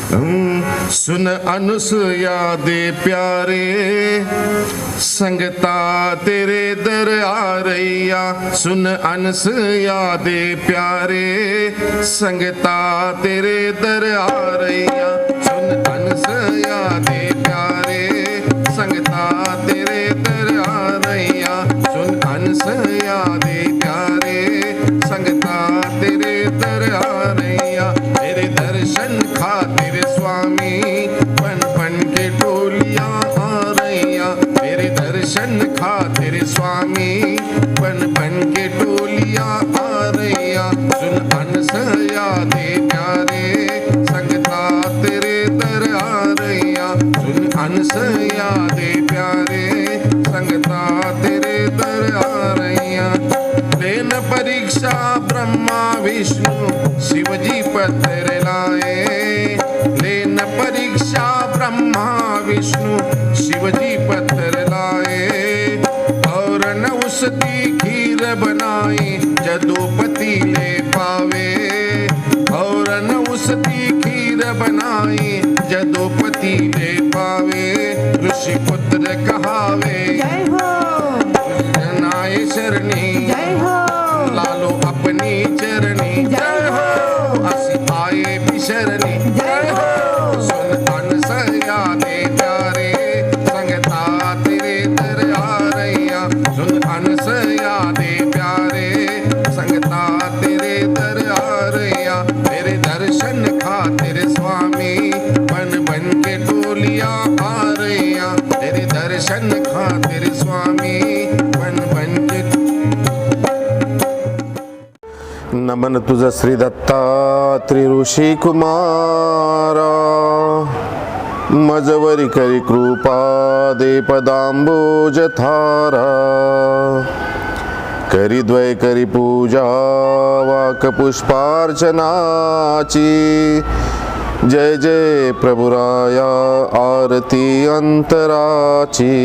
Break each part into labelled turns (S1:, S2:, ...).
S1: सुन अनुसुया दे प्यारे, संगता तेरे दर आ रैया। सुन अनुसुया दे प्यारे, संगता तेरे दर आ रैया। सुन अनुसुया दे प्यारे, संगता तेरे दर आ रैया। सुन अनुसुया दे प्यारे, संगता तेरे दर आ रैया। तेरे दर्शन खातिर स्वामी बन बन के टोलियां आ रैया। तेरे दर्शन खातिर स्वामी बन बन के टोलियां आ रैया। सुन अनुसुया दे प्यारे, संगता तेरे दर आ रैया। सुन अनुसुया दे प्यारे, संगता तेरे दर आ रैया। लेन परीक्षा ब्रह्मा विष्णु शिवजी पत्थर लाए। लेन परीक्षा ब्रह्मा विष्णु शिवजी पत्थर लाए। और न उसकी खीर बनाई जदुपति ले पावे। और न उसकी खीर बनाई जदुपति ले पावे। ऋषि पुत्र कहावे
S2: जय हो,
S1: जनाए शरणी
S2: जय हो,
S1: लालो अपनी चरणी। जय हो, असी आए भी शरणी। जय हो, सुन अनुसुया दे प्यारे, संगता तेरे दर आ रैया। सुन अनुसुया दे प्यारे, संगता तेरे दर आ रैया। तेरे दर्शन खातिर स्वामी बन बन के टोलियां आ रैया। तेरे दर्शन खातिर स्वामी बन बन के। नमन तुझ श्री दत्तात्रेय ऋषी कुमारा, मजवरी करी कृपा दे पदांबोज थारा। करी द्वय करी पूजा वाक पुष्पार्चनाची। जय जय प्रभुराया आरती अंतराची।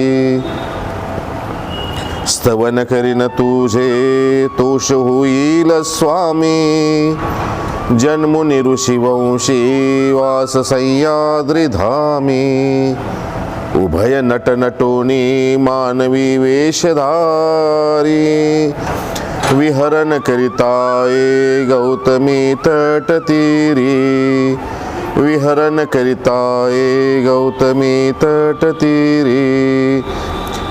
S1: स्तवन करीन तुझे तोष होईल स्वामी। जन्मुनी ऋषी वंशी वास सह्याद्री धामी। उभय नट नटोनी मानवी वेशधारी। विहरण करिताये गौतमी तटतीरी। विहरण करिताये गौतमी तटतीरी।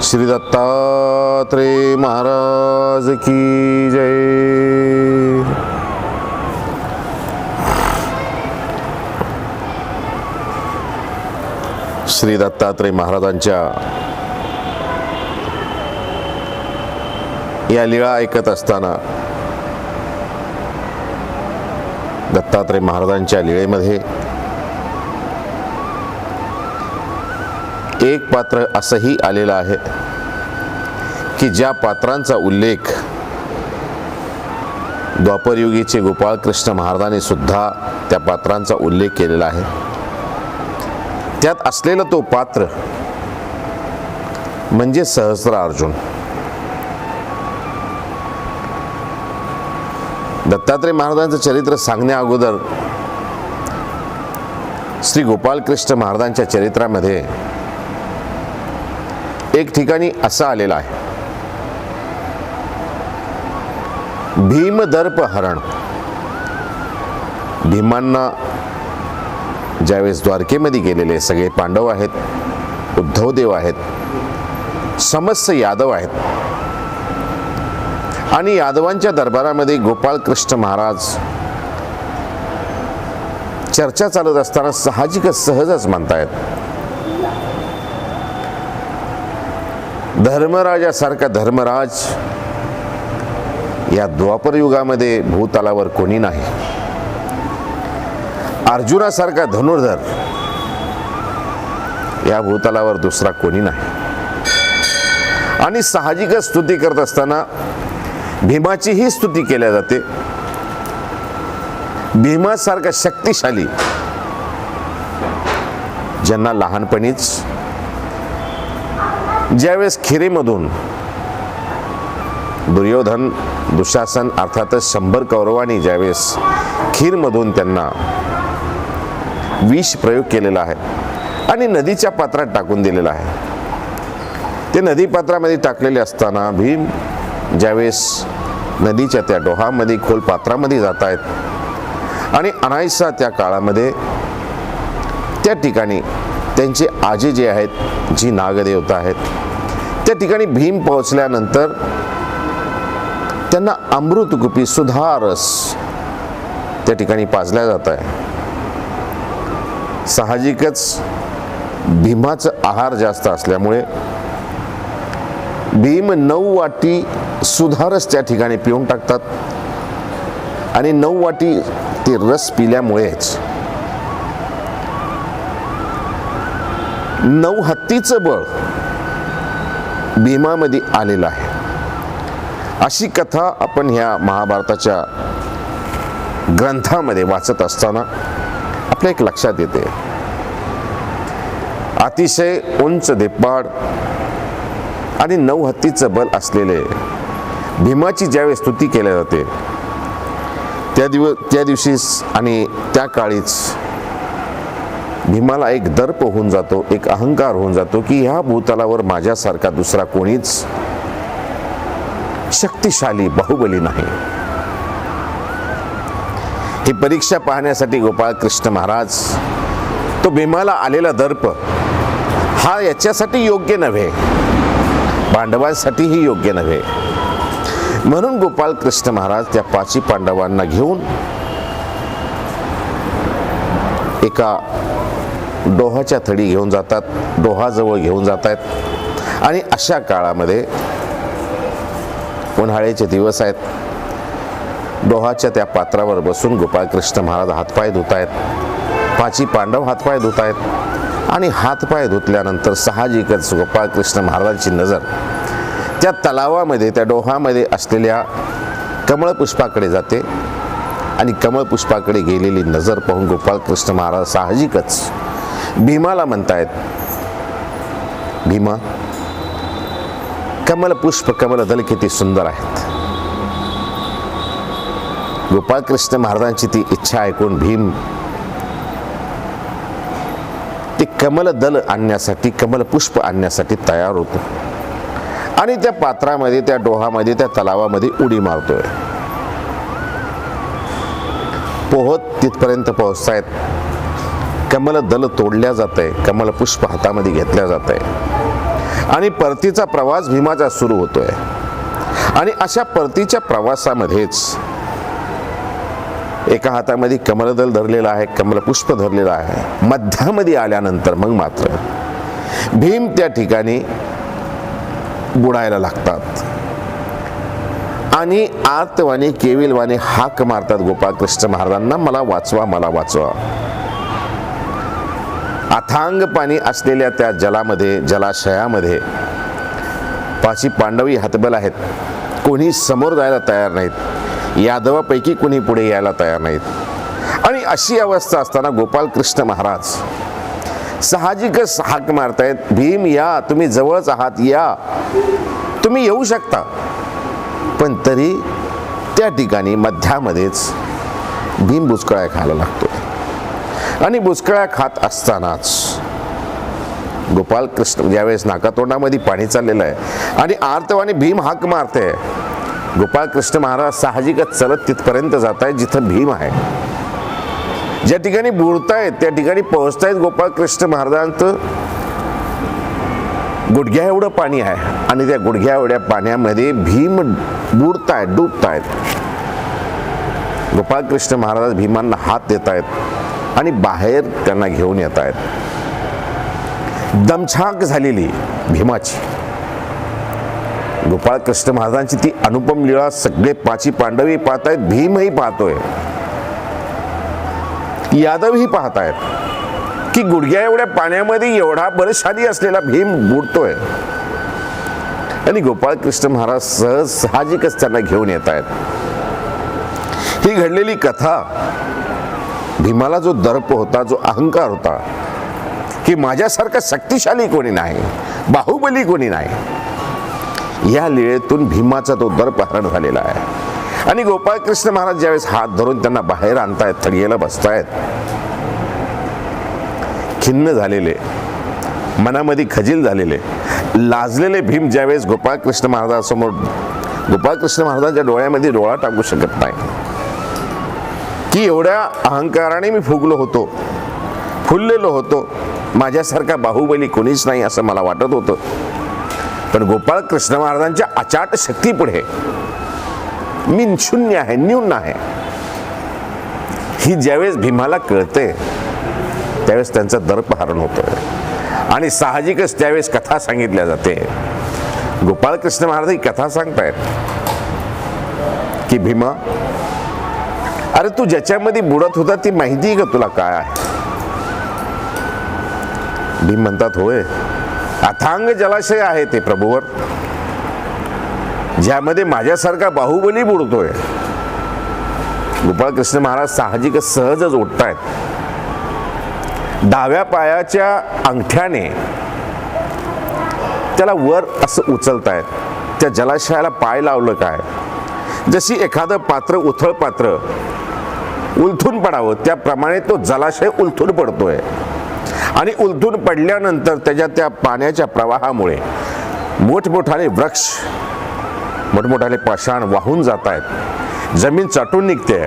S1: श्री दत्तात्रेय महाराज की जय। श्री दत्तात्रेय महाराजांच्या या लीळा ऐकत असताना दत्तात्रेय महाराजांच्या लीळेमध्ये एक पात्र असंही आलेलं आहे की ज्या पात्रांचा उल्लेख द्वापरयुगीचे गोपाळकृष्ण महाराजांनी सुद्धा त्या पात्रांचा उल्लेख केलेला आहे. त्यात असलेला तो पात्र म्हणजे सहस्त्रार्जुन. दत्तात्रेय महाराजांचं चरित्र सांगण्या अगोदर श्री गोपाळकृष्ण महाराजांच्या चरित्रामध्ये एक ठिकाणी असं आलेलं आहे, भीमदर्प हरण. भीमांना ज्यावेळेस द्वारकेमध्ये गेलेले सगळे पांडव आहेत, उद्धवदेव आहेत, समस्त यादव आहेत आणि यादवांच्या दरबारामध्ये गोपाळकृष्ण महाराज चर्चा चालत असताना साहजिकच सहजच म्हणतायत, धर्मराजासारखा धर्मराज या द्वापर युगामध्ये भूतलावर कोणी नाही. अर्जुनासारखा धनुर्धर या भूतलावर दुसरा कोणी नाही. आणि साहजिकच स्तुती करत असताना भीमाचीही स्तुती केल्या जाते. भीमासारखा शक्तिशाली ज्यांना लहानपणीच ज्यावेळेस खिरीमधून दुर्योधन दुःशासन अर्थातच 100 कौरवांनी ज्यावेळेस खीरमधून त्यांना
S2: विष प्रयोग केलेला आहे आणि नदीच्या पात्रात टाकून दिलेला आहे. ते नदी पात्रामध्ये टाकलेले असताना भीम ज्यावेळेस नदीच्या त्या डोहामध्ये खोल पात्रामध्ये जात आहेत आणि अनायसा त्या काळामध्ये त्या ठिकाणी त्यांचे आजी जे आहेत, जी नागदेवता आहेत, त्या ठिकाणी भीम पोहोचल्यानंतर त्यांना अमृतकुपी सुधारस त्या ठिकाणी पाजल्या जात आहे. साहजिकच भीमाचं आहार जास्त असल्यामुळे भीम 9 वाटी सुधारस त्या ठिकाणी पिऊन टाकतात आणि 9 वाटी ते रस पिल्यामुळेच 9 हत्तीचं बळ भीमामध्ये आलेलं आहे. अशी कथा आपण ह्या महाभारताच्या ग्रंथामध्ये वाचत असताना आपल्या एक लक्षात येते. अतिशय उंच देपाड आणि 9 हत्तीचं बल असलेले भीमाची ज्यावेळी स्तुती केली जाते त्या दिवशीच आणि त्या काळीच भीमाला एक दर्प होऊन जातो, एक अहंकार होऊन जातो की ह्या भूतलावर माझ्यासारखा दुसरा कोणीच शक्तिशाली बाहुबली नाही. ही परीक्षा पाहण्यासाठी गोपाळ कृष्ण महाराज तो भीमाला आलेला दर्प हा याच्यासाठी योग्य नव्हे, पांडवांसाठीही योग्य नव्हे. म्हणून गोपाळ कृष्ण महाराज त्या 5 पांडवांना घेऊन एका डोहाच्या थडी घेऊन जातात, डोहाजवळ घेऊन जात आहेत आणि अशा काळामध्ये उन्हाळ्याचे दिवस आहेत. डोहाच्या त्या पात्रावर बसून गोपाळ कृष्ण महाराज हातपाय धुत आहेत. 5 पांडव हातपाय धुत आहेत आणि हातपाय धुतल्यानंतर साहजिकच गोपाळ कृष्ण महाराजांची नजर त्या तलावामध्ये, त्या डोहामध्ये असलेल्या कमळपुष्पाकडे जाते आणि कमळपुष्पाकडे गेलेली नजर पाहून गोपाळ कृष्ण महाराज साहजिकच भीमाला म्हणतायत, भीमा, कमलपुष्प कमलदल किती सुंदर आहेत. गोपाळ कृष्ण महाराजांची ती इच्छा ऐकून भीम ते कमलदल आणण्यासाठी, कमलपुष्प आणण्यासाठी तयार होतो आणि त्या पात्रामध्ये, त्या डोहामध्ये, त्या तलावामध्ये उडी मारतोय. पोहत तिथपर्यंत पोहोचतायत. कमलदल तोडल्या जात आहे, कमलपुष्प हातामध्ये घेतल्या जात आहे आणि परतीचा प्रवास भीमाचा सुरू होतोय. आणि अशा परतीच्या प्रवासामध्येच एका हातामध्ये कमलदल धरलेला आहे, कमलपुष्प धरलेला आहे. मध्यामध्ये आल्यानंतर मग मात्र भीम त्या ठिकाणी बुडायला लागतात आणि आर्तवाणी, केविलवाणी हाक मारतात गोपाळ कृष्ण महाराजांना, मला वाचवा, मला वाचवा. अथांग पाणी असलेल्या त्या जलामध्ये, जलाशयामध्ये 5 पांडवी हतबल आहेत. कोणी समोर जायला तयार नाहीत, यादवापैकी कोणी पुढे यायला तयार नाहीत. आणि अशी अवस्था असताना गोपाळ कृष्ण महाराज साहजिकच हाक मारतायत, भीम या, तुम्ही जवळच आहात, या, तुम्ही येऊ शकता. पण तरी त्या ठिकाणी मध्यामध्येच भीम बुचकळ्या खायला लागतो आणि बुचकळ्या खात असतानाच गोपाळ कृष्ण ज्यावेळेस नाकातोंडामध्ये पाणी चाललेलं आहे आणि आर्तवाने भीम हाक मारते, गोपाळ कृष्ण महाराज साहजिकच चलत तिथपर्यंत जात आहेत जिथं भीम आहे. ज्या ठिकाणी बुडतायत त्या ठिकाणी पोहोचतायत गोपाळ कृष्ण महाराजांचं गुडघ्या एवढं पाणी आहे आणि त्या गुडघ्या एवढ्या पाण्यामध्ये भीम बुडतायत, डुबतायत. गोपाळ कृष्ण महाराज भीमांना हात देत आहेत आणि बाहेर त्यांना घेऊन येत आहेत. दमछाक झालेली भीमाची, गोपाळ कृष्ण महाराजांची ती अनुपम लीळा सगळे 5 पांडवही पाहतायत, भीमही पाहतोय, यादवही पाहतायत की गुडघ्या एवढ्या पाण्यामध्ये एवढा बलशाली असलेला भीम बुडतोय आणि गोपाळ कृष्ण महाराज सहज साहजिकच त्यांना घेऊन येत आहेत. ही घडलेली कथा भीमाला जो दर्प होता, जो अहंकार होता की माझ्यासारखा शक्तिशाली कोणी नाही, बाहुबली कोणी नाही, या लीळेतून भीमाचा तो दर्प हरण झालेला आहे. आणि गोपाळ कृष्ण महाराज ज्यावेळेस हात धरून त्यांना बाहेर आणतायत, थडीला बसतायत, खिन्न झालेले, मनामध्ये खजील झालेले, लाजलेले भीम ज्यावेळेस गोपाळकृष्ण महाराजांसमोर गोपाळकृष्ण महाराजांच्या डोळ्यामध्ये डोळा टाकू शकत नाही की एवढ्या अहंकाराने मी फुगलो होतो, फुललेलो होतो, माझ्यासारखा बाहुबली कोणीच नाही असं मला वाटत होतं. पण गोपाळकृष्ण महाराजांच्या अचाट शक्तीपुढे मी शून्य आहे, न्यून आहे, ही ज्यावेळेस भीमाला कळते त्यावेळेस त्यांचं दर्पहरण होतं. आणि साहजिकच त्यावेळेस कथा सांगितल्या जाते. गोपाळकृष्ण महाराज ही कथा सांगतायत की भीमा, अरे तू ज्याच्यामध्ये बुडत होता ती माहिती आहे का तुला काय आहे? भीम म्हणतात, होय, अथांग जलाशय आहे ते प्रभूवर, ज्यामध्ये माझ्यासारखा बाहुबली बुडतोय. गोपाळकृष्ण महाराज साहजिकच सहजच उठतायत. डाव्या पायाच्या अंगठ्याने त्याला वर असं उचलतायत. त्या जलाशयाला पाय लावलं काय, जशी एखादं पात्र, उथळ पात्र उलथून पडावं त्याप्रमाणे तो जलाशय उलथून पडतोय. आणि उलथून पडल्यानंतर त्याच्या त्या पाण्याच्या प्रवाहामुळे मोठमोठाले वृक्ष, मोठमोठाले पाषाण वाहून जात आहेत, जमीन चाटून निघते.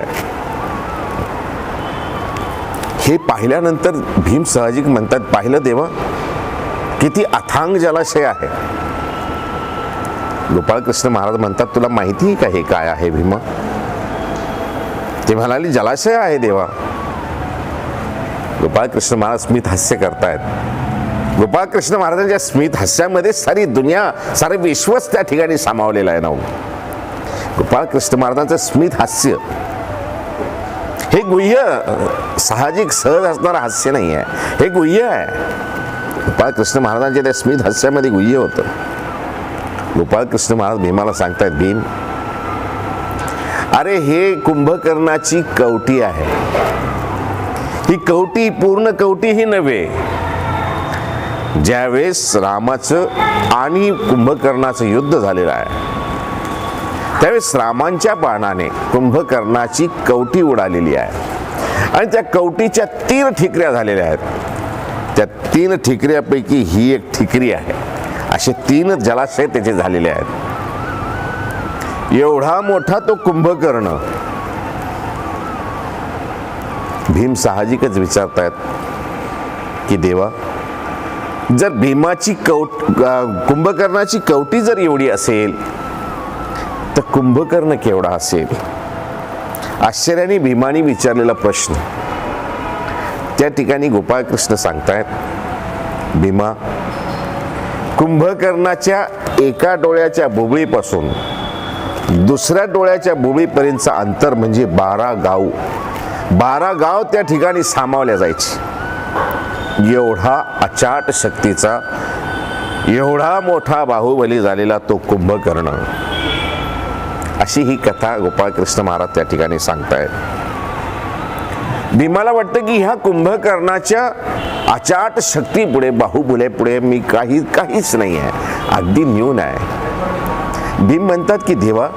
S2: हे पाहिल्यानंतर भीम साहजिक म्हणतात, पाहिलं देवा, किती अथांग जलाशय आहे. गोपाळकृष्ण महाराज म्हणतात, तुला माहिती आहे का हे काय आहे भीमा? ते म्हणाले, जलाशय आहे देवा. गोपाळकृष्ण महाराज स्मित हास्य करतायत. गोपाळकृष्ण महाराजांच्या स्मित हास्यामध्ये सारी दुनिया, सारे विश्वच त्या ठिकाणी सामावलेलं आहे ना. गोपाळकृष्ण महाराजांचं स्मित हास्य हे गुह्य, साहजिक सहज असणारं हास्य नाही आहे, हे गुह्य आहे. गोपाळकृष्ण महाराजांच्या त्या स्मित हास्यामध्ये गुह्य होतं. गोपाळकृष्ण महाराज भीमाला सांगतायत, भीम, अरे हे कुंभकर्णाची कवटी आहे. ही कवटी पूर्ण कवटी ही नव्हे. ज्यावेळेस रामाचं आणि कुंभकर्णाचं युद्ध झालेलं आहे त्यावेळेस रामांच्या बाणाने कुंभकर्णाची कवटी उडालेली आहे आणि त्या कवटीच्या 3 ठिकऱ्या झालेल्या आहेत. त्या 3 ठिकऱ्यापैकी ही एक ठिकरी आहे. असे 3 जलाशय त्याचे झालेले आहेत. एवढा मोठा तो कुंभकर्ण. भीम साहजिकच विचारतायत की देवा, जर भीमाची कुंभकर्णाची कवटी जर एवढी असेल तर कुंभकर्ण केवढा असेल? आश्चर्याने भीमाने विचारलेला प्रश्न. त्या ठिकाणी गोपाळकृष्ण सांगतायत, भीमा, कुंभकर्णाच्या एका डोळ्याच्या बुबळीपासून दुसऱ्या डोळ्याच्या बुबळीपर्यंतचं अंतर म्हणजे 12 गाव. 12 गाव त्या ठिकाणी सामावल्या जायची. एवढा अचाट शक्तीचा, एवढा मोठा बाहुबली झालेला तो कुंभकर्ण. अशी ही कथा गोपाळकृष्ण महाराज त्या ठिकाणी सांगतायत. भीमाला वाटतं की ह्या कुंभकर्णाच्या अचाट शक्तीपुढे, बाहुबलीपुढे मी काहीच नाही आहे, अगदी न्यून आहे. भीम म्हणतात की देवा,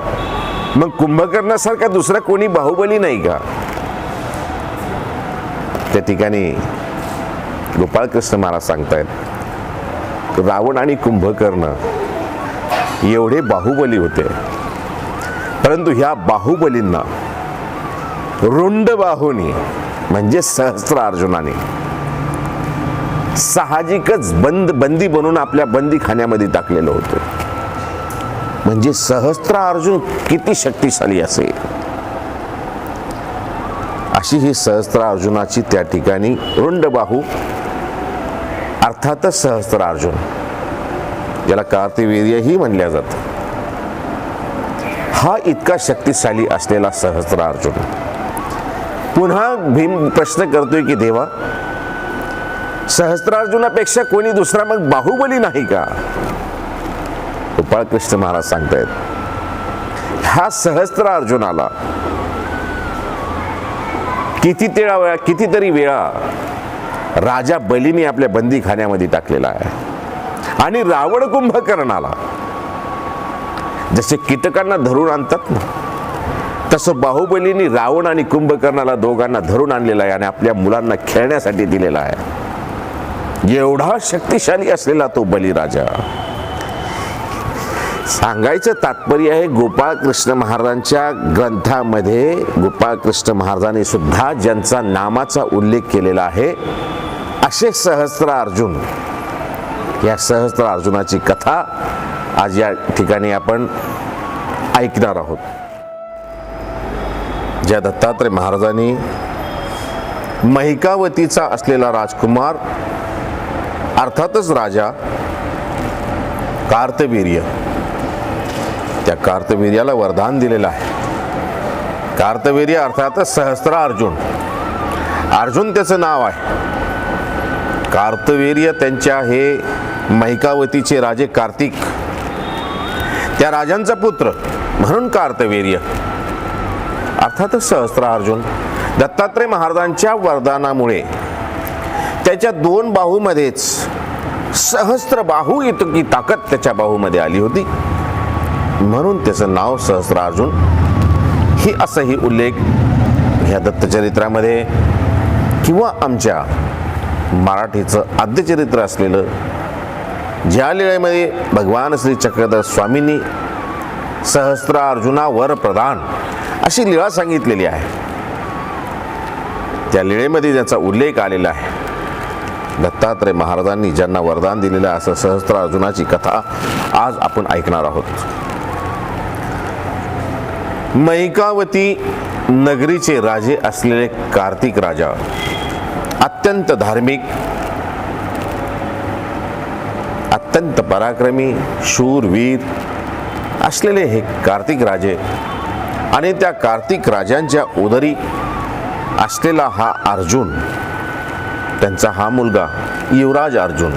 S2: मग कुंभकर्णासारखा दुसरा कोणी बाहुबली नाही का? त्या ठिकाणी गोपाळकृष्ण महाराज सांगतायत, रावण आणि कुंभकर्ण एवढे बाहुबली होते, परंतु ह्या बाहुबलींना रुंड बाहुनी म्हणजे सहस्त्र अर्जुनाने साहजिकच बंदी बनवून आपल्या बंदीखान्यामध्ये टाकलेलं होतं. म्हणजे सहस्त्र अर्जुन किती शक्तिशाली असेल, अशी ही सहस्त्र अर्जुनाची त्या ठिकाणी रुंड बाहू, अर्थातच सहस्त्र अर्जुन, ज्याला कार्तिवीर्यही म्हणल्या जातं, हा इतका शक्तिशाली असलेला सहस्त्र अर्जुन. पुन्हा भीम प्रश्न करतोय की देवा, सहस्त्रार्जुनापेक्षा कोणी दुसरा मग बाहुबली नाही का? गोपाळकृष्ण महाराज सांगतायत, ह्या सहस्त्र अर्जुनाला कितीतरी वेळा राजा बलीने आपल्या बंदीखान्यामध्ये टाकलेला आहे. आणि रावण कुंभकर्णाला जसे कीटकांना धरून आणतात ना, तसं बाहुबलीने रावण आणि कुंभकर्णाला दोघांना धरून आणलेलं आहे आणि आपल्या मुलांना खेळण्यासाठी दिलेला आहे. एवढा शक्तिशाली असलेला तो बलिराजा. सांगायचं तात्पर्य आहे, गोपाळकृष्ण महाराजांच्या ग्रंथामध्ये गोपाळकृष्ण महाराजांनी सुद्धा ज्यांचा नामाचा उल्लेख केलेला आहे असे सहस्त्र अर्जुन, या सहस्त्र अर्जुनाची कथा आज या ठिकाणी आपण ऐकणार आहोत. ज्या दत्तात्रय महाराजांनी महिकावतीचा असलेला राजकुमार अर्थातच राजा कार्तवीर्य, त्या कार्तवीर्याला वरदान दिलेलं आहे. कार्तवीर्य अर्थातच सहस्त्र अर्जुन, अर्जुन त्याचं नाव आहे. कार्तवीर्य त्यांच्या हे महिकावतीचे राजे कार्तिक, त्या राजांचा पुत्र म्हणून कार्तवीर्य अर्थातच सहस्त्र अर्जुन. दत्तात्रय महाराजांच्या वरदानामुळे त्याच्या 2 बाहूमध्येच सहस्त्र बाहू इतकी ताकद त्याच्या बाहूमध्ये आली होती, म्हणून त्याचं नाव सहस्त्र अर्जुन. ही असंही उल्लेख ह्या दत्तचरित्रामध्ये किंवा आमच्या मराठीचं आद्यचरित्र असलेलं ज्या लीळेमध्ये भगवान श्री चक्रधर स्वामींनी सहस्त्र अर्जुना वर प्रदान अशी लीळा सांगितलेली आहे, त्या लीळेमध्ये ज्याचा उल्लेख आलेला आहे. दत्तात्रय महाराजांनी ज्यांना वरदान दिलेलं असं सहस्त्र अर्जुनाची कथा आज आपण ऐकणार आहोत. महिकावती नगरीचे राजे असलेले कार्तिक राजा, अत्यंत धार्मिक, अत्यंत पराक्रमी, शूरवीर असलेले हे कार्तिक राजे आणि त्या कार्तिक राजांच्या उदरी असलेला हा अर्जुन, त्यांचा हा मुलगा युवराज अर्जुन,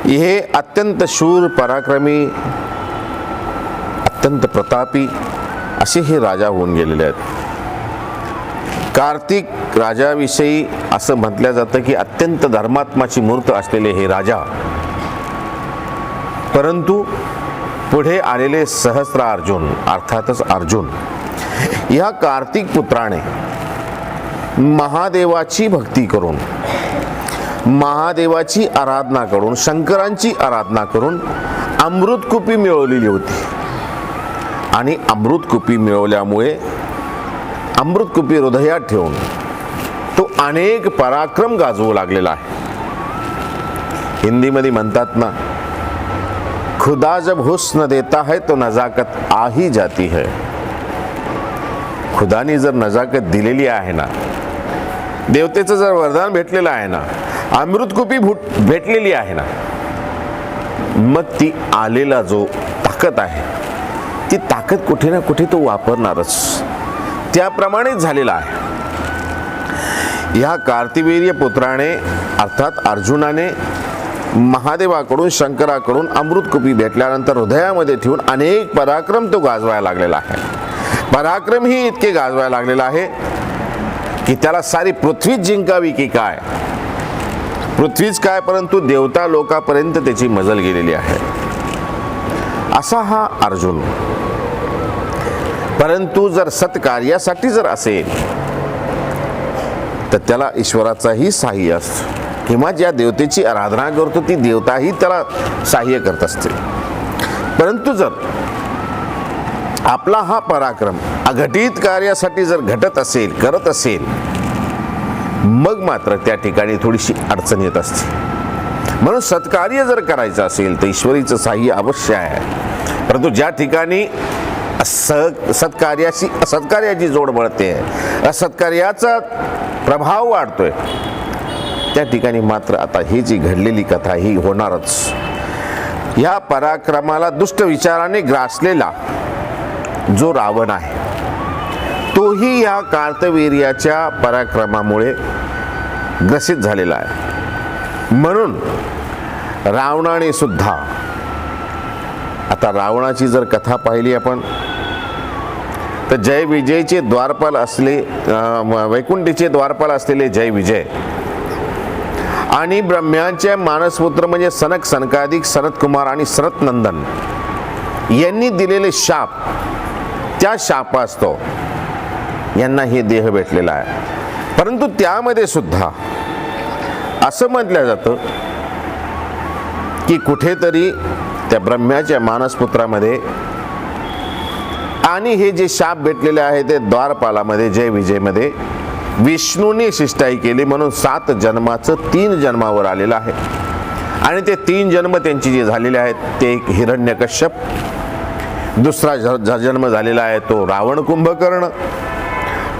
S2: हे अत्यंत शूर, पराक्रमी, अत्यंत प्रतापी असे हे राजा होऊन गेलेले आहेत. कार्तिक राजाविषयी असं म्हटलं जातं की अत्यंत धर्मात्माची मूर्त असलेले हे राजा, परंतु पुढे आलेले सहस्त्र अर्जुन अर्थातच अर्जुन, या कार्तिक पुत्राने महादेवाची भक्ती करून, महादेवाची आराधना करून, शंकरांची आराधना करून अमृतकुपी मिळवलेली होती. आणि अमृतकुपी मिळवल्यामुळे अमृतकुपी हृदयात ठेवून तो अनेक पराक्रम गाजवू लागलेला आहे. हिंदीमध्ये म्हणतात ना, खुदा जब हुस्न देता है तो नजाकत आ ही जाती है. खुदानी जर नजाकत दिलेली आहे ना, देवतेचं जर वरदान भेटलेलं आहे ना, अमृतकुपी भेटलेली आहे ना, मग ती आलेला जो ताकद आहे, ती ताकद कुठे ना कुठे तो वापरणारच. त्याप्रमाणेच झालेला आहे. ह्या कार्तिवीर्य पुत्राने अर्थात अर्जुनाने महादेवाकडून, शंकराकडून अमृतकुपी भेटल्यानंतर हृदयामध्ये ठेवून अनेक पराक्रम तो गाजवायला लागलेला आहे. पराक्रम ही इतके गाजवायला लागलेला आहे की त्याला सारी पृथ्वीच जिंकावी की काय, पृथ्वीच काय परंतु देवता लोकापर्यंत त्याची मजल गेलेली आहे असा हा अर्जुन. परंतु जर सत्कार्यासाठी जर असेल तर त्याला ईश्वराचाही सहाय्य असतो, किंवा ज्या देवतेची आराधना करतो ती देवताही त्याला सहाय्य करत असते. परंतु जर आपला हा पराक्रम अघटित कार्यासाठी जर घटत असेल, करत असेल, मग मात्र त्या ठिकाणी थोडीशी अडचण येत असते. म्हणून सत्कार्य जर करायचं असेल तर ईश्वरीचं सहाय्य अवश्य आहे. परंतु ज्या ठिकाणी सत्कार्याशी असत्कार्याची जोड बळते, असत्कार्याचा प्रभाव वाढतोय, त्या ठिकाणी मात्र आता ही जी घडलेली कथा ही होणारच. या पराक्रमाला दुष्ट विचाराने ग्रासलेला जो रावण आहे, तोही या कार्तवीर्याच्या पराक्रमामुळे ग्रसित झालेला आहे. म्हणून रावणाने सुद्धा, आता रावणाची जर कथा पाहिली आपण तर जय विजयचे द्वारपाल असले, वैकुंठीचे द्वारपाल असलेले जय विजय आणि ब्रह्म्याचे मानसपुत्र म्हणजे सनक, सनकादिक, सनत कुमार आणि सनत नंदन यांनी दिलेले शाप, त्या शापास्तव यांना हे देह भेटलेला आहे. परंतु त्यामध्ये सुद्धा असं म्हटलं जातं की कुठेतरी त्या ब्रह्म्याच्या मानसपुत्रामध्ये आणि हे जे शाप भेटलेले आहे ते द्वारपालामध्ये जय विजयमध्ये विष्णूने शिष्टाई केली म्हणून 7 जन्माचं 3 जन्मावर आलेलं आहे. आणि ते 3 जन्म त्यांचे जे झालेले आहेत ते एक हिरण्यकश्यप, दुसरा जन्म झालेला आहे तो रावण कुंभकर्ण,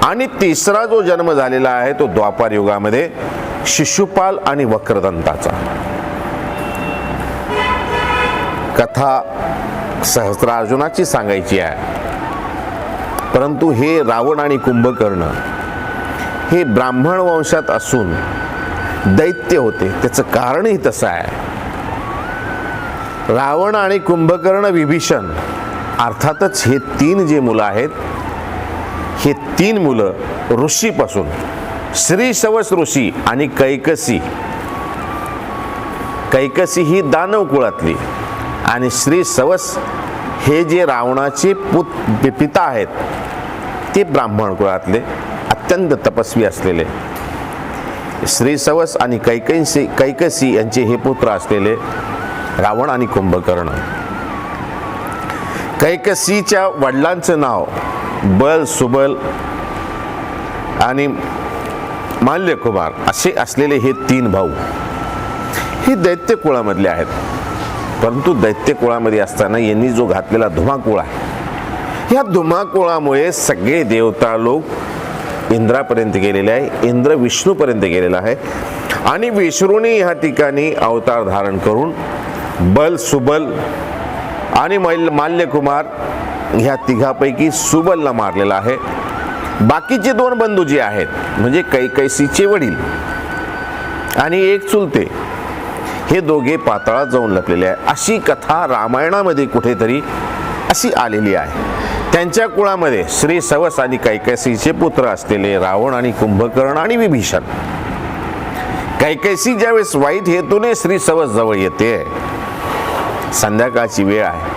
S2: आणि तिसरा जो जन्म झालेला आहे तो द्वापार युगामध्ये शिशुपाल आणि वक्रदंताचा. कथा सहस्त्रार्जुनाची सांगायची आहे, परंतु हे रावण आणि कुंभकर्ण हे ब्राह्मण वंशात असून दैत्य होते. त्याचं कारणही तसं आहे. रावण आणि कुंभकर्ण विभीषण अर्थातच हे 3 जे मुलं आहेत हे 3 मुलं ऋषीपासून श्री सवस ऋषी आणि कैकसी ही दानव कुळातली आणि श्री सवस हे जे रावणाचे पिता आहेत ते ब्राह्मण कुळातले अत्यंत तपस्वी असलेले श्री सवस आणि कैकसी यांचे हे पुत्र असलेले रावण आणि कुंभकर्ण. कैकसीच्या वडिलांचं नाव बल, सुबल आणि माल्यकुमार असे असलेले हे 3 भाऊ हे दैत्य कुळामधले आहेत. परंतु दैत्य कुळामध्ये असताना यांनी जो घातलेला धुमाकूळ आहे, या धुमाकूळामुळे सगळे देवता लोक इंद्रापर्यंत गेलेले आहे, इंद्र विष्णूपर्यंत गेलेला आहे. आणि विष्णूने ह्या ठिकाणी अवतार धारण करून बल, सुबल आणि माल्यकुमार ह्या तिघापैकी सुबलला मारलेला आहे. बाकीचे 2 बंधू जे आहेत म्हणजे कैकसीचे वडील आणि एक चुलते हे दोघे पाताळात जाऊन लपलेले आहे. अशी कथा रामायणामध्ये कुठेतरी अशी आलेली आहे. त्यांच्या कुळामध्ये श्री सवस आणि कैकसीचे पुत्र असलेले रावण आणि कुंभकर्ण आणि विभीषण. कैकसी ज्यावेळेस वाईट हेतूने श्री सवस जवळ येते, संध्याकाळची वेळ आहे,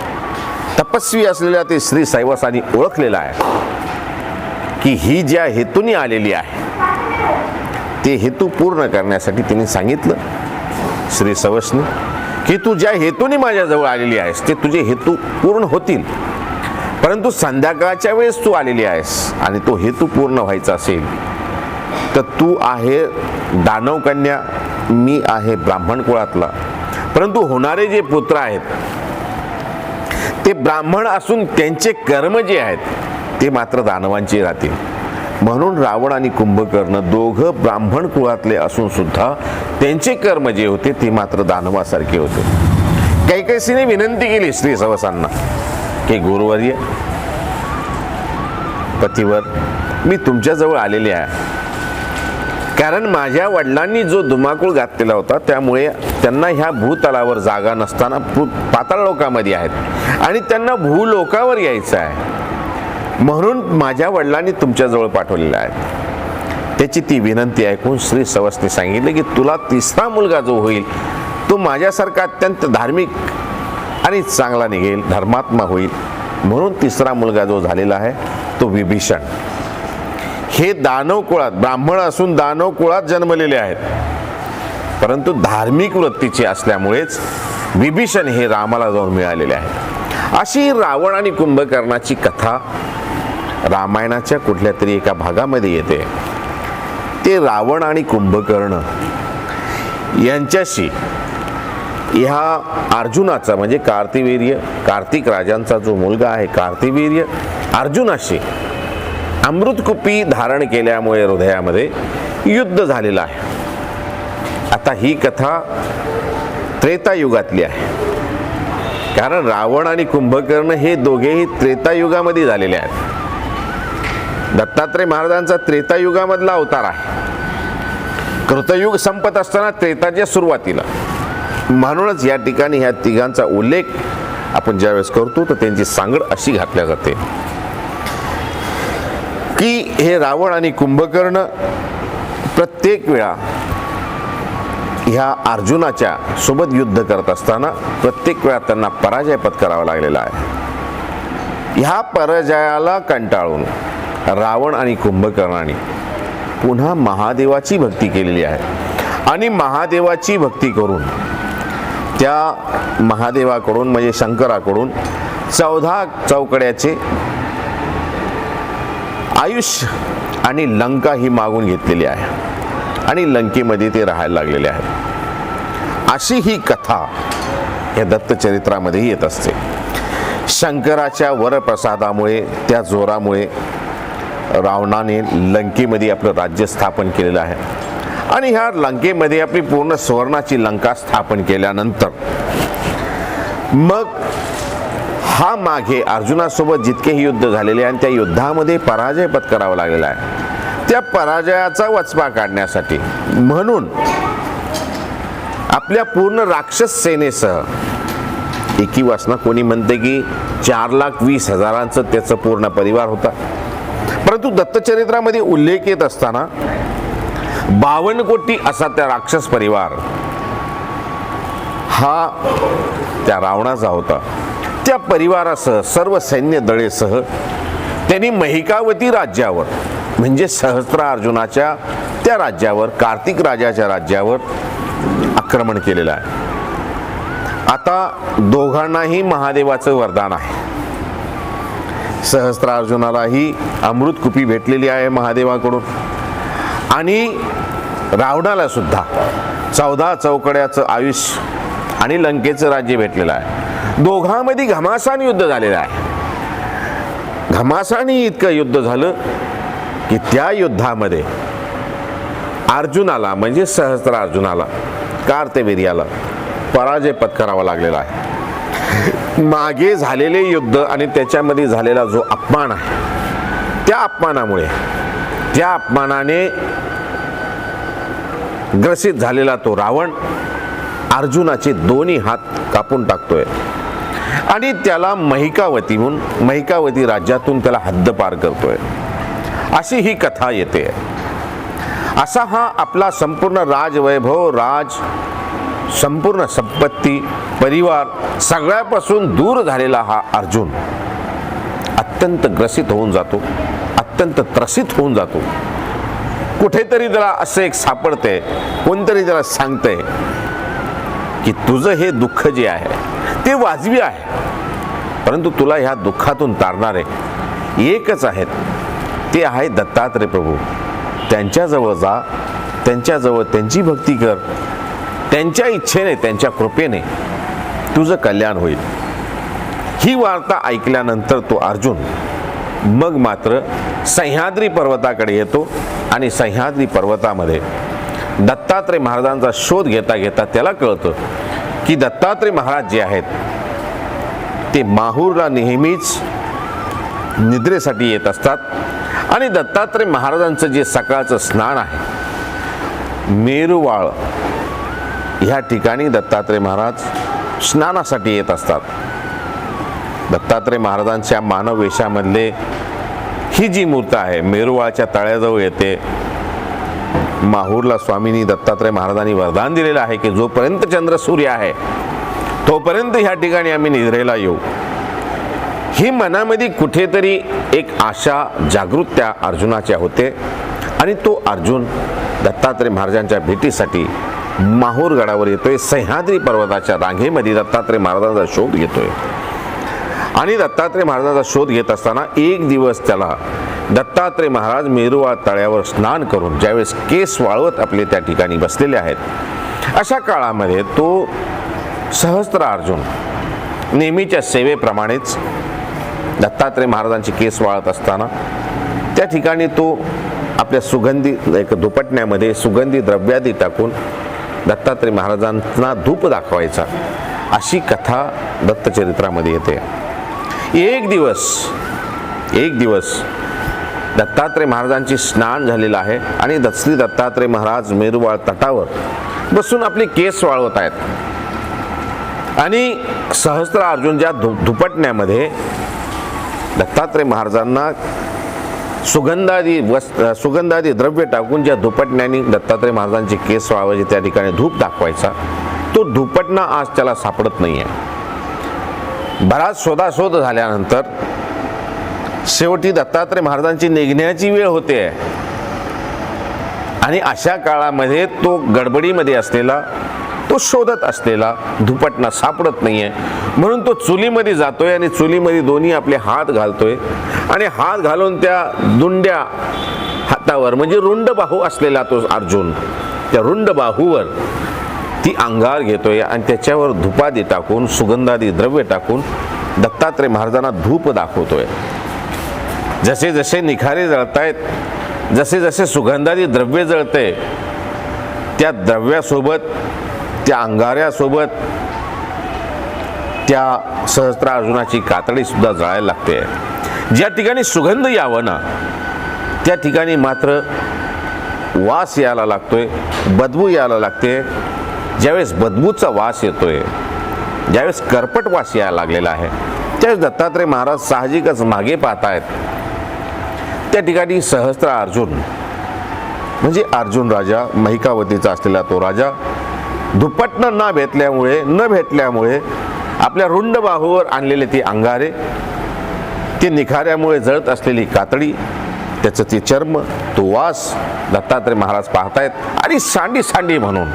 S2: तपस्वी असलेल्या ते श्री सवसाने ओळखलेला आहे की ही ज्या हेतूने आलेली आहे ते हेतू पूर्ण करण्यासाठी तिने सांगितलं श्री सवसने की तू ज्या हेतूने माझ्याजवळ आलेली आहेस ते तुझे हेतू पूर्ण होतील, परंतु संध्याकाळच्या वेळेस तू आलेली आहेस आणि तो हेतू पूर्ण व्हायचा असेल तर तू आहे दानव कन्या, मी आहे ब्राह्मण कुळातला, परंतु होणारे जे पुत्र आहेत ते ब्राह्मण असून त्यांचे कर्म जे आहेत ते मात्र दानवांचे राहतील. म्हणून रावण आणि कुंभकर्ण दोघं ब्राह्मण कुळातले असून सुद्धा त्यांचे कर्म जे होते ते मात्र दानवासारखे होते. कैकसीने विनंती केली श्री सवसांना की गुरुवर्य, पतिवर, मी तुमच्याजवळ आलेले आहे, कारण माझ्या वडिलांनी जो धुमाकूळ घातलेला होता त्यामुळे त्यांना ह्या भूतलावर जागा नसताना पाताळ लोकामध्ये आहेत आणि त्यांना भूलोकावर यायचं आहे, म्हणून माझ्या वडिलांनी तुमच्याजवळ पाठवलेला आहे. त्याची ती विनंती ऐकून श्री सवसने सांगितले की तुला 3रा मुलगा जो होईल तो माझ्यासारखा अत्यंत धार्मिक आणि चांगला निघेल, धर्मात्मा होईल, म्हणून 3रा मुलगा जो झालेला आहे तो विभीषण. हे दानव कुळात ब्राह्मण असून दानव कुळात जन्मलेले आहेत, परंतु धार्मिक वृत्तीचे असल्यामुळेच विभीषण हे रामाला जाऊन मिळालेले आहेत. अशी रावण आणि कुंभकर्णाची कथा रामायणाच्या कुठल्या तरी एका भागामध्ये येते. ते रावण आणि कुंभकर्ण यांच्याशी ह्या अर्जुनाचा म्हणजे कार्तिक राजांचा जो मुलगा आहे कार्तिवीर्य अर्जुनाशी अमृतकुपी धारण केल्यामुळे हृदयामध्ये युद्ध झालेलं आहे. आता ही कथा त्रेतायुगातली आहे, कारण रावण आणि कुंभकर्ण हे दोघेही त्रेतायुगामध्ये झालेले आहेत. दत्तात्रय महाराजांचा त्रेतायुगामधला अवतार आहे. कृतयुग संपत असताना त्रेताच्या सुरुवातीला, म्हणूनच या ठिकाणी ह्या तिघांचा उल्लेख आपण ज्यावेळेस करतो तर त्यांची सांगड अशी घातल्या जाते की हे रावण आणि कुंभकर्ण प्रत्येक वेळा ह्या अर्जुनाच्या सोबत युद्ध करत असताना प्रत्येक वेळा त्यांना पराजय पत्करावा लागलेला आहे. ह्या पराजयाला कंटाळून रावण आणि कुंभकर्णाने पुन्हा महादेवाची भक्ती केलेली आहे आणि महादेवाची भक्ती करून त्या महादेवाकडून म्हणजे शंकराकडून 14 चौकड्याचे आयुष्य आणि लंका ही मागून घेतलेली आहे आणि लंकेमध्ये ते राहायला लागलेले आहेत. अशी ही कथा या दत्तचरित्रामध्ये येत असते. शंकराच्या वरप्रसादामुळे त्या जोरामुळे रावणाने लंकेमध्ये आपलं राज्य स्थापन केलेलं आहे आणि ह्या लंकेमध्ये आपली पूर्ण सुवर्णाची लंका स्थापन केल्यानंतर मग हा मागे अर्जुनासोबत जितकेही युद्ध झालेले आणि त्या युद्धामध्ये पराजय पत्करावा लागलेला आहे, त्या पराजयाचा वचपा काढण्यासाठी म्हणून आपल्या पूर्ण राक्षस सेनेसह एकीवासना कोणी म्हणते की 4,20,000 त्याचं पूर्ण परिवार होता, परंतु दत्तचरित्रामध्ये उल्लेख येत असताना 52 कोटी असा त्या राक्षस परिवार हा त्या रावणाचा होता. त्या परिवारासह सर्व सैन्य दळेसह त्यांनी महिकावती राज्यावर म्हणजे सहस्त्रार्जुनाच्या त्या राज्यावर, कार्तिक राजाच्या राज्यावर आक्रमण केलेलं आहे. आता दोघांनाही महादेवाचं वरदान आहे. सहस्त्रार्जुनालाही अमृतकुपी भेटलेली आहे महादेवाकडून आणि रावणाला सुद्धा 14 चौकड्याचं आयुष्य आणि लंकेचं राज्य भेटलेलं आहे. दोघांमध्ये घमासान युद्ध झालेलं आहे. घमासानी इतकं युद्ध झालं की त्या युद्धामध्ये अर्जुनाला म्हणजे सहस्त्रार्जुनाला, कार्तवीर्याला पराजय पत्करावा लागलेला आहे. मागे झालेले युद्ध आणि त्याच्यामध्ये झालेला जो अपमान आहे, त्या अपमानामुळे, त्या अपमानाने ग्रसित झालेला तो रावण अर्जुनाचे दोन्ही हात कापून टाकतोय आणि त्याला महिकावती राज्यातून त्याला हद्दपार करतोय. अशी ही कथा येते. असा हा आपला संपूर्ण राजवैभव, संपूर्ण संपत्ती, परिवार सगळ्यापासून दूर झालेला हा अर्जुन अत्यंत ग्रसित होऊन जातो, अत्यंत त्रसित होऊन जातो. कुठेतरी त्याला असं एक सापडते, कोणतरी त्याला सांगते की तुझं हे दुःख जे आहे ते वाजवी आहे, परंतु तुला ह्या दुःखातून तारणारे एकच आहेत, ते आहे दत्तात्रय प्रभू. त्यांच्याजवळ जा, त्यांच्याजवळ त्यांची भक्ती कर, त्यांच्या इच्छेने, त्यांच्या कृपेने तुझं कल्याण होईल. ही वार्ता ऐकल्यानंतर तो अर्जुन मग मात्र सह्याद्री पर्वताकडे येतो आणि सह्याद्री पर्वतामध्ये दत्तात्रय महाराजांचा शोध घेता घेता त्याला कळतं की दत्तात्रय महाराज जे आहेत ते माहूरला नेहमीच निद्रेसाठी येत असतात आणि दत्तात्रय महाराजांचं जे सकाळचं स्नान आहे मेरुवाळ ह्या ठिकाणी दत्तात्रय महाराज स्नानासाठी येत असतात. दत्तात्रय महाराजांच्या मानव वेशामधले ही जी मूर्त आहे मेरुवाळच्या तळ्याजवळ येते. माहूरला स्वामींनी दत्तात्रय महाराजांनी वरदान दिलेलं आहे की जोपर्यंत चंद्र सूर्य आहे तोपर्यंत ह्या ठिकाणी आम्ही निद्रेला येऊ. ही मनामध्ये कुठेतरी एक आशा जागृत त्या अर्जुनाच्या होते आणि तो अर्जुन दत्तात्रय महाराजांच्या भेटीसाठी माहूर गडावर येतोय. सह्याद्री पर्वताच्या रांगेमध्ये दत्तात्रय महाराजांचा शोध घेतोय आणि दत्तात्रय महाराजांचा शोध घेत असताना एक दिवस त्याला दत्तात्रय महाराज मेरुवाळ तळ्यावर स्नान करून ज्यावेळेस केस वाळवत आपले त्या ठिकाणी बसलेले आहेत, अशा काळामध्ये तो सहस्त्रार्जुन नेहमीच्या सेवेप्रमाणेच दत्तात्रय महाराजांचे केस वाळत असताना त्या ठिकाणी तो आपल्या सुगंधी एक दुपटण्यामध्ये सुगंधी द्रव्यादी टाकून दत्तात्रय महाराजांना धूप दाखवायचा. अशी कथा दत्तचरित्रामध्ये येते. एक दिवस दत्तात्रय महाराजांचे स्नान झालेलं आहे आणि श्री दत्तात्रय महाराज मेरुवाळ तटावर बसून आपले केस वाळवत आहेत आणि सहस्त्रार्जुन ज्या धुपटण्यामध्ये दत्तात्रय महाराजांना सुगंधादी द्रव्य टाकून ज्या धुपटण्याने दत्तात्रय महाराजांचे केस वाळवायचे त्या ठिकाणी धूप दाखवायचा, तो धुपटणा आज त्याला सापडत नाहीये. बराच शोधाशोध झाल्यानंतर शेवटी दत्तात्रय महाराजांची निघण्याची वेळ होते आणि अशा काळामध्ये तो गडबडीमध्ये असलेला, तो शोधत असलेला धुपटणा सापडत नाहीये, म्हणून तो चुलीमध्ये जातोय आणि चुलीमध्ये दोन्ही आपले हात घालतोय आणि हात घालून त्या दुंड्या हातावर म्हणजे रुंड बाहू असलेला तो अर्जुन, त्या रुंड बाहूवर ती अंगार घेतोय आणि त्याच्यावर धुपादी टाकून, सुगंधादी द्रव्य टाकून दत्तात्रय महाराजांना धूप दाखवतोय. जसे जसे निखारे जळतायत, जसे जसे सुगंधादी द्रव्य जळते, त्या द्रव्यासोबत, त्या अंगाऱ्यासोबत त्या सहस्त्रार्जुनाची कातडी सुद्धा जळायला लागते. ज्या ठिकाणी सुगंध यावं ना, त्या ठिकाणी मात्र वास यायला लागतोय, बदबू यायला लागते. ज्यावेळेस बदबूचा वास येतोय, ज्यावेळेस करपट वास यायला लागलेला आहे, त्यावेळेस दत्तात्रय महाराज साहजिकच मागे पाहतायत. त्या ठिकाणी सहस्त्र अर्जुन म्हणजे अर्जुन राजा, महिकावतीचा असलेला तो राजा, दुपटणं न भेटल्यामुळे आपल्या रुंड बाहूवर आणलेले ती अंगारे, ती निखाऱ्यामुळे जळत असलेली कातडी, त्याचं ते चर्म, तो वास दत्तात्रय महाराज पाहतायत आणि सांडी सांडी म्हणून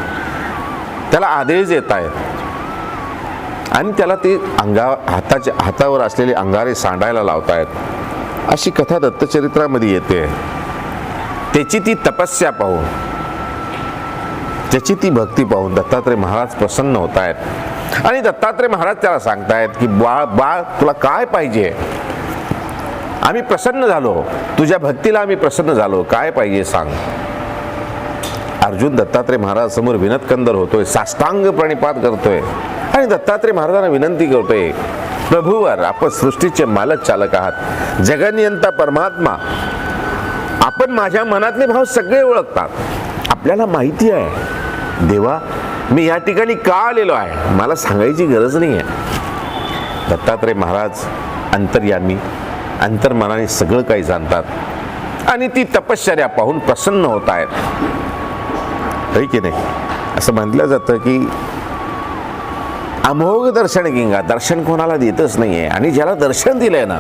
S2: त्याला आदेश देत आहेत आणि त्याला ते हातावर असलेले अंगारे सांडायला लावतायत. अशी कथा दत्तचरित्रामध्ये येते. त्याची ती तपस्या पाहून, त्याची ती भक्ती पाहून दत्तात्रय महाराज प्रसन्न होत आहेत आणि दत्तात्रय महाराज त्याला सांगतायत की बाळ तुला काय पाहिजे? आम्ही प्रसन्न झालो, तुझ्या भक्तीला आम्ही प्रसन्न झालो, काय पाहिजे सांग. अर्जुन दत्तात्रय महाराज समोर विनतकंदर होतोय, साष्टांग प्रणिपात करतोय आणि दत्तात्रय महाराजांना विनंती करतोय, प्रभूवर, आपण सृष्टीचे मालक चालक आहात, जगनियंता परमात्मा, आपण माझ्या मनातले भाव सगळे ओळखतात, आपल्याला माहिती आहे देवा मी या ठिकाणी का आलेलो आहे, मला सांगायची गरज नाही आहे. दत्तात्रय महाराज अंतर्यामी, अंतर्मनाने सगळं काही जाणतात आणि ती तपश्चर्या पाहून प्रसन्न होत आहेत. होय की नाही? असं म्हटलं जातं की अमोघ दर्शन गिंगा, दर्शन कोणाला देतच नाहीये आणि ज्याला दर्शन दिलंय ना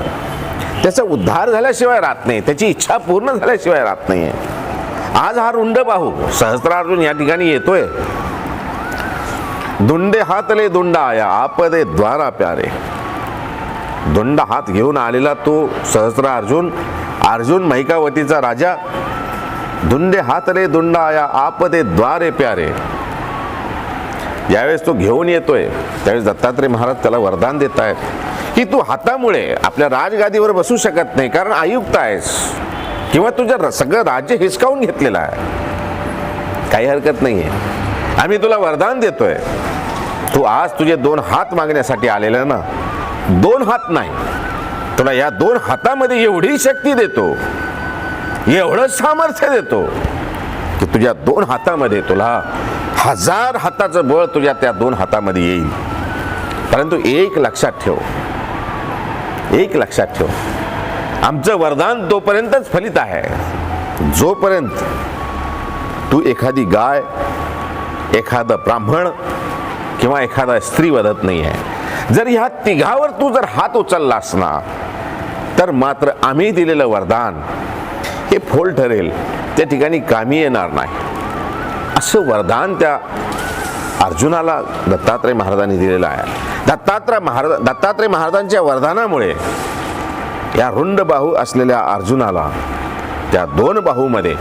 S2: त्याचा उद्धार झाल्याशिवाय राहत नाही, त्याची इच्छा पूर्ण झाल्याशिवाय राहत नाहीये. आज हा रुंड बाहू सहस्त्रार्जुन या ठिकाणी येतोय. दुंडे हातले दुंडा आया आपदे द्वारा प्यारे. दुंडा हात घेऊन आलेला तो सहस्त्रार्जुन, अर्जुन महिकावतीचा राजा, दुंडे हातले दुंडा आया आपदे द्वारे प्यारे. यावेळेस तो घेऊन येतोय त्यावेळेस दत्तात्रय महाराज त्याला वरदान देत आहेत की तू हातामुळे आपल्या राजगादीवर बसू शकत नाही कारण आयुक्त आहेस किंवा तुझं सगळं राज्य हिसकावून घेतलेलं आहे, काही हरकत नाहीये. आम्ही तुला वरदान देतोय, तू आज तुझे 2 हात मागण्यासाठी आलेला ना, 2 हात नाही, तुला या 2 हातामध्ये एवढी शक्ती देतो, एवढं सामर्थ्य देतो की तुझ्या 2 हातामध्ये तुला 1000 हाताचं बळ तुझ्या त्या 2 हातामध्ये येईल. परंतु एक लक्षात ठेव, आमचं वरदान तोपर्यंतच फलित आहे जोपर्यंत तू एखादी गाय, एखादा ब्राह्मण किंवा एखादा स्त्री वधत नाही आहे. जर ह्या तिघावर तू जर हात उचललास ना तर मात्र आम्ही दिलेलं वरदान हे फोल ठरेल, त्या ठिकाणी कामी येणार नाही. असं वरदान त्या अर्जुनाला दत्तात्रय महाराजांनी दिलेलं आहे. दत्तात्रय महाराजांच्या वरदानामुळे या रुंड बाहू असलेल्या अर्जुनाला त्या 2 बाहूमध्ये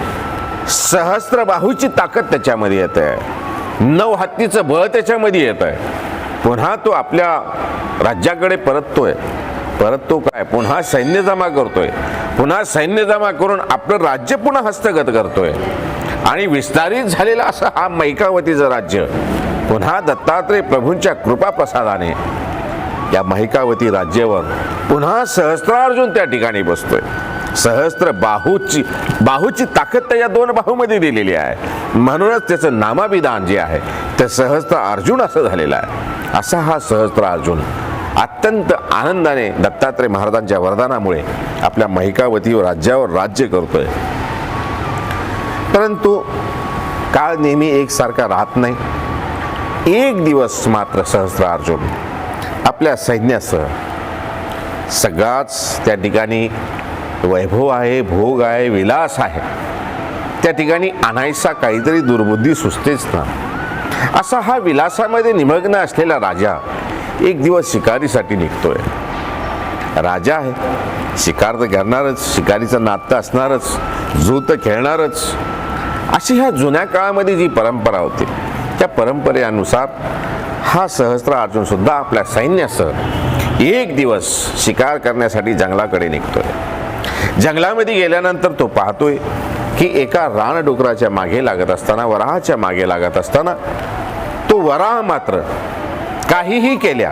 S2: सहस्त्र बाहूची ताकद त्याच्यामध्ये येते, 9 हत्तीचं बळ त्याच्यामध्ये येतंय. पुन्हा तो आपल्या राज्याकडे परततो काय, पुन्हा सैन्य जमा करतोय, पुन्हा सैन्य जमा करून आपलं राज्य पुन्हा हस्तगत करतोय आणि विस्तारित झालेला असं हा महिकावतीचं राज्य पुन्हा दत्तात्रय प्रभूंच्या कृपा प्रसादाने या महिकावती राज्यावर पुन्हा सहस्त्रार्जुन त्या ठिकाणी बसतोय. सहस्त्र बाहूची ताकद त्या 2 बाहूमध्ये दिलेली आहे, म्हणूनच त्याचं नामाभिधान जे आहे ते सहस्त्र अर्जुन असं झालेलं आहे. असा हा सहस्त्र अर्जुन अत्यंत आनंदाने दत्तात्रय महाराजांच्या वरदानामुळे आपल्या महिकावती राज्यावर राज्य करतोय. परंतु काळ नेहमी एकसारखा राहत नाही. एक दिवस मात्र सहस्त्र अर्जुन आपल्या सैन्यासह, सगळाच त्या ठिकाणी वैभव आहे, भोग आहे, विलास आहे, त्या ठिकाणी आणायचा काहीतरी दुर्बुद्धी सुचतेच ना. असा हा विलासामध्ये निमग्न असलेला राजा एक दिवस शिकारीसाठी निघतोय. राजा आहे, शिकार तर करणारच, शिकारीचं नातं असणारच, झू तर खेळणारच. अशी ह्या जुन्या काळामध्ये जी परंपरा होती त्या परंपरेनुसार हा सहस्त्रार्जुन सुद्धा आपल्या सैन्यासह एक दिवस शिकार करण्यासाठी जंगलाकडे निघतोय. जंगलामध्ये गेल्यानंतर तो पाहतोय की एका रानडुकराच्या मागे लागत असताना, वराहाच्या मागे लागत असताना, तो वराह मात्र काहीही केल्या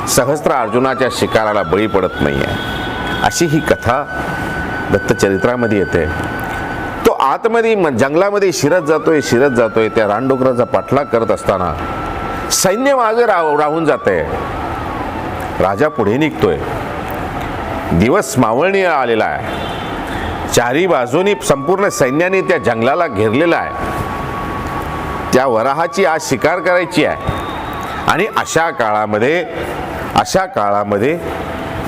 S2: सहस्त्रार्जुनाच्या शिकाराला बळी पडत नाहीये. अशी ही कथा दत्तचरित्रामध्ये येते. तो आतमध्ये जंगलामध्ये शिरत जातोय. त्या रानडुकराचा पाठलाग करत असताना सैन्य मागे राहून जाते. राजा पुढे निघतोय. दिवस मावळणी आलेला आहे. चारी बाजूनी संपूर्ण सैन्याने त्या जंगलाला घेरलेला आहे. त्या वराहाची आज शिकार करायची आहे. आणि अशा काळामध्ये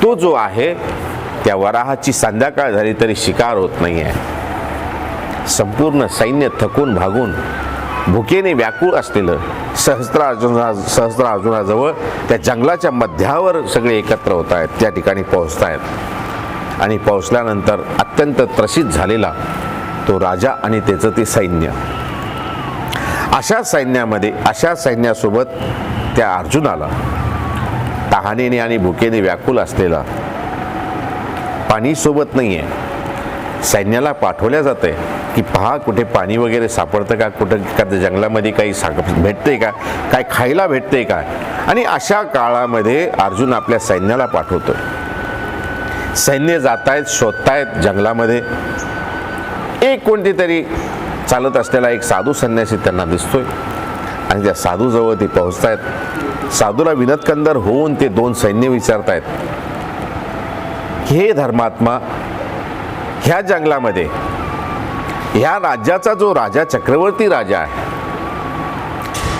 S2: तो जो आहे त्या वराहाची संध्याकाळ झाली तरी शिकार होत नाही आहे. संपूर्ण सैन्य थकून भागून भुकेने व्याकुळ असलेलं सहस्त्रार्जुनाजवळ त्या जंगलाच्या मध्यावर सगळे एकत्र होत आहेत. त्या ठिकाणी पोहोचतायत आणि पोहोचल्यानंतर अत्यंत त्रसित झालेला तो राजा आणि त्याचं ते सैन्य. अशा सैन्यासोबत त्या अर्जुनाला तहानेने आणि भुकेने व्याकुल असलेला, पाणी सोबत नाहीये, सैन्याला पाठवल्या जाते की पहा कुठे पाणी वगैरे सापडतं का, कुठं एखाद्या जंगलामध्ये काही भेटते का, काय खायला भेटते का. आणि अशा काळामध्ये अर्जुन आपल्या सैन्याला पाठवतो. सैन्य जातायत, शोधतायत जंगलामध्ये. एक कोणती तरी चालत असलेला एक साधू संन्यासी त्यांना दिसतोय आणि त्या साधूजवळ ते पोहोचतायत. साधूला विनतकंदर होऊन ते दोन सैन्य विचारतायत, हे धर्मात्मा, ह्या जंगलामध्ये ह्या राज्याचा जो राजा, चक्रवर्ती राजा आहे,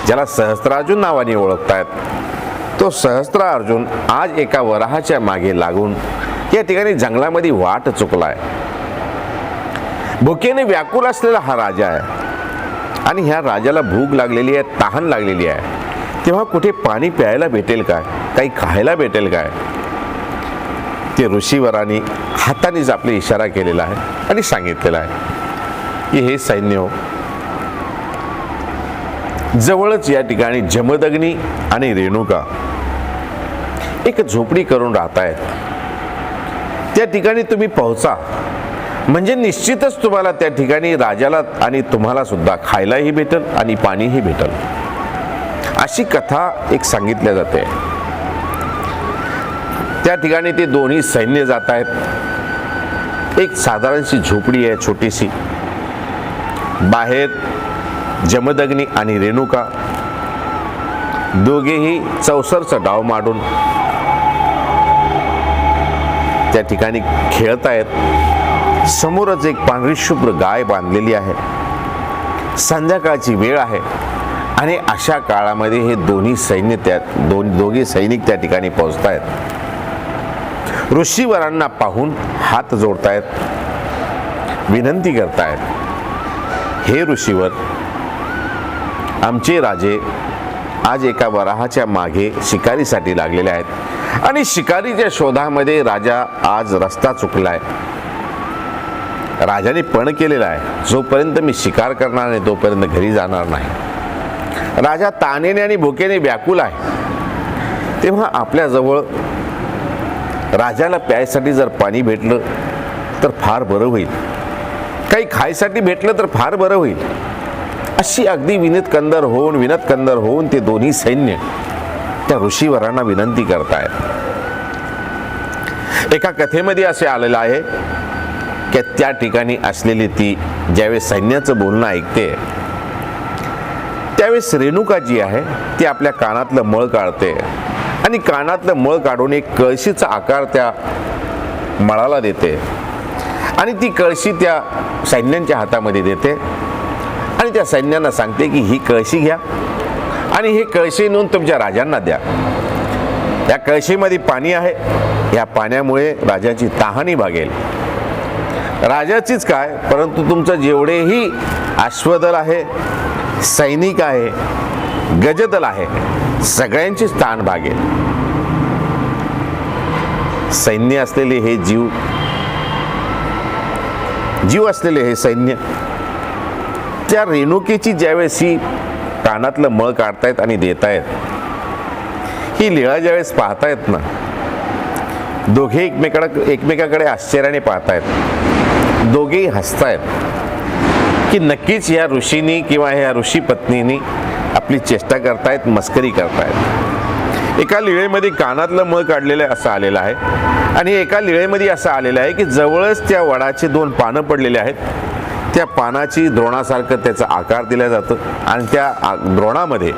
S2: ज्याला सहस्त्रार्जुन नावाने ओळखतायत, तो सहस्त्रार्जुन आज एका वराहाच्या मागे लागून या ठिकाणी जंगलामध्ये वाट चुकलाय. भुकेने व्याकुल असलेला हा राजा आहे आणि ह्या राजाला भूक लागलेली आहे, तहान लागलेली आहे. तेव्हा कुठे पाणी प्यायला भेटेल काय, काही खायला भेटेल काय. ते ऋषीवरांनी हातानेच आपले इशारा केलेला आहे आणि सांगितलेला आहे की हे सैन्य जवळच या ठिकाणी जमदग्नी आणि रेणुका एक झोपडी करून राहतायत. त्या ठिकाणी तुम्ही पोहोचा म्हणजे निश्चितच तुम्हाला त्या ठिकाणी राजाला आणि तुम्हाला सुद्धा खायलाही भेटेल आणि पाणीही भेटेल. अशी कथा एक सांगितल्या जाते. त्या ठिकाणी ते दोन्ही सैन्य जात आहेत. एक साधारणशी झोपडी आहे, छोटीशी. बाहेर जमदग्नी आणि रेणुका दोघेही चौसरचा डाव मांडून त्या ठिकाणी खेळत आहेत. समोरच एक पांढरी शुभ्र गाय बांधलेली आहे. संध्याकाळची वेळ आहे आणि अशा काळामध्ये हे दोन्ही सैनिक त्या ठिकाणी पोहोचतायत. ऋषीवरांना पाहून हात जोडतायत, विनंती करतायत, हे ऋषीवर, आमचे राजे आज एका वराहाच्या मागे शिकारीसाठी लागलेले आहेत आणि शिकारीच्या शोधामध्ये राजा आज रस्ता चुकलाय. राजाने पण केलेला आहे, जोपर्यंत मी शिकार करणार नाही तोपर्यंत घरी जाणार नाही. राजा तानेने आणि भुकेने व्याकुल आहे. तेव्हा आपल्याजवळ राजाला प्यायसाठी जर पाणी भेटलं तर फार बरं होईल, काही खायसाठी भेटलं तर फार बरं होईल. अशी अगदी विनतकंदर होऊन ते दोन्ही सैन्य त्या ऋषीवरांना विनंती करतायत. एका कथेमध्ये असे आलेलं आहे की त्या ठिकाणी असलेली ती ज्यावेळेस सैन्याचं बोलणं ऐकते त्यावेळेस रेणुका जी आहे ती आपल्या कानातलं मळ काढते आणि कानातलं मळ काढून एक कळशीचा आकार त्या मळाला देते आणि ती कळशी त्या सैन्यांच्या हातामध्ये देते आणि त्या सैन्यांना सांगते की ही कळशी घ्या आणि हे कळशी नेऊन तुमच्या राजांना द्या. या कळशीमध्ये पाणी आहे, या पाण्यामुळे राजाची तहानी भागेल. राजाचीच काय, परंतु तुमचं जेवढेही अश्वदल आहे, सैनिक आहे, गजदल आहे, सगळ्यांचीच ताण भागेल. सैन्य असलेले हे जीव असलेले हे सैन्य त्या रेणुकेची ज्यावेळेस ही कानातलं मळ काढतायत आणि देतायत, ही लीळा ज्यावेळेस पाहतायत ना, दोघे एकमेकाकडे आश्चर्याने पाहतायत, दोघेही हसतायत की नक्कीच या ऋषींनी किंवा ह्या ऋषी पत्नींनी आपली चेष्टा करतायत, मस्करी करतायत. एका लीळेमध्ये कानातलं मळ काढलेलं असं आलेलं आहे आणि एका लीळेमध्ये असं आलेलं आहे की जवळच त्या वडाचे 2 पानं पडलेले आहेत. त्या पानाची द्रोणासारखं त्याचा आकार दिला जातं आणि त्या द्रोणामध्ये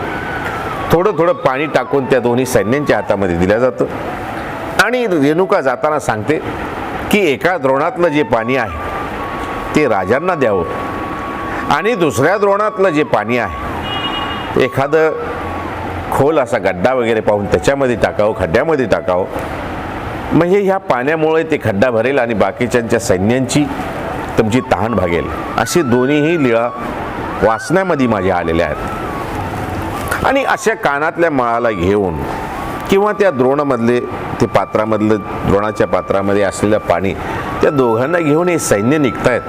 S2: थोडं थोडं पाणी टाकून त्या दोन्ही सैन्यांच्या हातामध्ये दिलं जातं. आणि रेणुका जाताना सांगते की एका द्रोणातलं जे पाणी आहे ते राजांना द्यावं आणि दुसऱ्या द्रोणातलं जे पाणी आहे एखादं खोल असा गड्डा वगैरे पाहून त्याच्यामध्ये टाकावं, खड्ड्यामध्ये टाकावं. म्हणजे ह्या पाण्यामुळे ते खड्डा भरेल आणि बाकीच्यांच्या सैन्यांची तुमची तहान भागेल. अशी दोन्हीही लीळा वाचण्यामध्ये माझ्या आलेल्या आहेत. आणि अशा कानातल्या मळाला घेऊन किंवा त्या द्रोणामधले ते पात्रामधलं द्रोणाच्या पात्रामध्ये असलेलं पाणी त्या दोघांना घेऊन हे सैन्य निघतायत.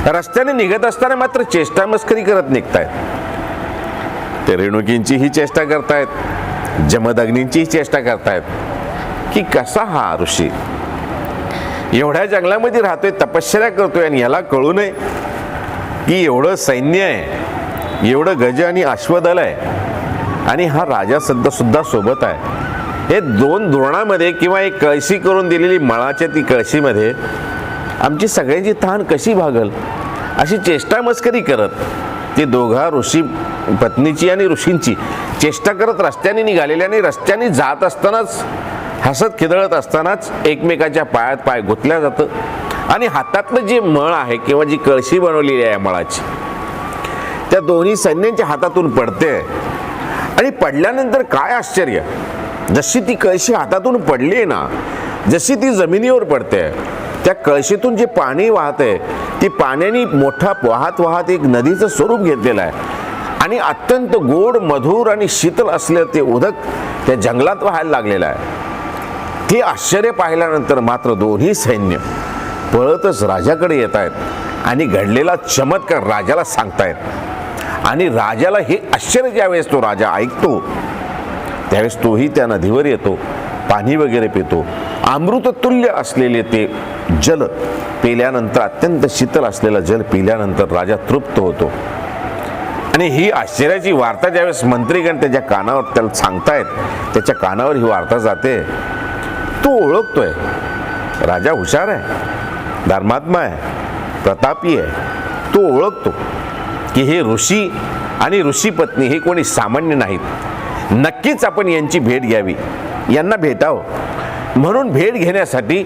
S2: रस्त्याने निघत असताना मात्र चेष्टा मस्करी करत निघतायत. ते रेणुकींची ही चेष्टा करतायत, जमदग्नींची चेष्टा करतायत की कसा हा ऋषी एवढ्या जंगलामध्ये राहतोय, तपश्चर्या करतोय आणि याला कळू नये की एवढं सैन्य आहे, एवढं गज आणि अश्वदल आहे आणि हा राजा सुद्धा सोबत आहे. हे 2 द्रोणामध्ये किंवा एक कळशी करून दिलेली मळाच्या ती कळशीमध्ये आमची सगळ्यांची तहान कशी भागल, अशी चेष्टा मस्करी करत ते दोघा ऋषी पत्नीची आणि ऋषींची चेष्टा करत रस्त्याने निघालेले आणि रस्त्याने जात असतानाच हसत खिदळत असतानाच एकमेकाच्या पायात पाय गुंतल्या जातं आणि हातातलं जे मळ आहे किंवा जी कळशी बनवलेली आहे मळाची त्या दोन्ही सैन्यांच्या हातातून पडते. आणि पडल्यानंतर काय आश्चर्य, जशी ती कळशी हातातून पडली आहे ना, जशी ती जमिनीवर पडते, त्या कळशीतून जे पाणी वाहते ती पाण्याने मोठा वाहत एक नदीचं स्वरूप घेतलेलं आहे आणि अत्यंत गोड, मधुर आणि शीतल असलेलं ते उदक त्या जंगलात वाहायला लागलेलं आहे. ते आश्चर्य पाहिल्यानंतर मात्र दोन्ही सैन्य पळतच राजाकडे येत आहेत आणि घडलेला चमत्कार राजाला सांगतायत. आणि राजाला हे आश्चर्य ज्यावेळेस तो राजा ऐकतो त्यावेळेस तोही त्या नदीवर येतो, पाणी वगैरे पितो. अमृततुल्य असलेले ते जल पिल्यानंतर, अत्यंत शीतल असलेलं जल पिल्यानंतर राजा तृप्त होतो. आणि ही आश्चर्याची वार्ता ज्यावेळेस मंत्रीगण त्याच्या कानावर त्याला सांगतायत, त्याच्या कानावर ही वार्ता जाते. तो ओळखतोय राजा हुशार आहे, धर्मात्मा आहे, प्रतापी आहे. तो ओळखतो की हे ऋषी आणि ऋषी पत्नी हे कोणी सामान्य नाहीत. नक्कीच आपण यांची भेट घ्यावी, यांना भेटावं. म्हणून भेट घेण्यासाठी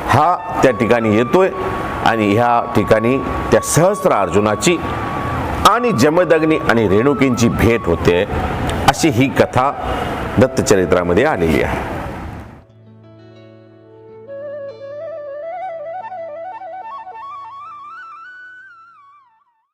S2: हा त्या ठिकाणी येतोय आणि ह्या ठिकाणी त्या सहस्त्र अर्जुनाची आणि जमदग्नी आणि रेणुकींची भेट होते. अशी ही कथा दत्तचरित्रामध्ये आलेली आहे.